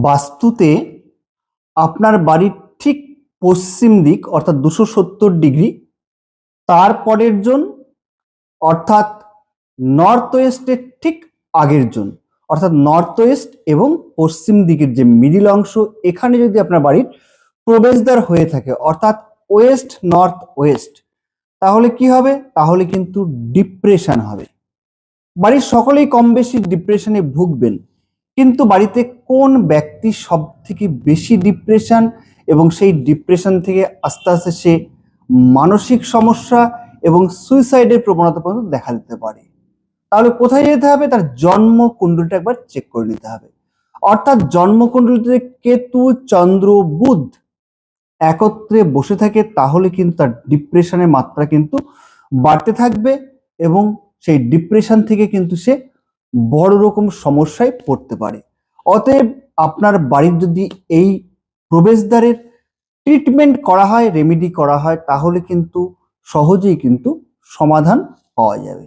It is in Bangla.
বাস্তুতে আপনার বাড়ির ঠিক পশ্চিম দিক অর্থাৎ 270 ডিগ্রি, তারপরের জোন অর্থাৎ নর্থ ওয়েস্টের ঠিক আগের জোন অর্থাৎ নর্থ ওয়েস্ট এবং পশ্চিম দিকের যে মিডিল অংশ, এখানে যদি আপনার বাড়ির প্রবেশদ্বার হয়ে থাকে অর্থাৎ ওয়েস্ট নর্থ ওয়েস্ট, তাহলে কি হবে? তাহলে কিন্তু ডিপ্রেশন হবে। বাড়ির সকলেই কম বেশি ডিপ্রেশনে ভুগবেন, কিন্তু বাড়িতে কোন ব্যক্তি সব থেকে বেশি ডিপ্রেশন এবং সেই ডিপ্রেশন থেকে আস্তে আস্তে সে মানসিক সমস্যা এবং সুইসাইডের প্রবণতা পর্যন্ত দেখা দিতে পারে, তাহলে কোথায় যেতে হবে? তার জন্মকুণ্ডলীটা একবার চেক করে নিতে হবে। অর্থাৎ জন্মকুণ্ডলীতে কেতু, চন্দ্র, বুধ একত্রে বসে থাকে, তাহলে কিন্তু তার ডিপ্রেশনের মাত্রা কিন্তু বাড়তে থাকবে এবং সেই ডিপ্রেশন থেকে কিন্তু সে বড় রকম সমস্যায় পড়তে পারে। অতএব আপনার বাড়ির যদি এই প্রবেশদ্বারের ট্রিটমেন্ট করা হয়, রেমেডি করা হয়, তাহলে কিন্তু সহজেই কিন্তু সমাধান পাওয়া যাবে।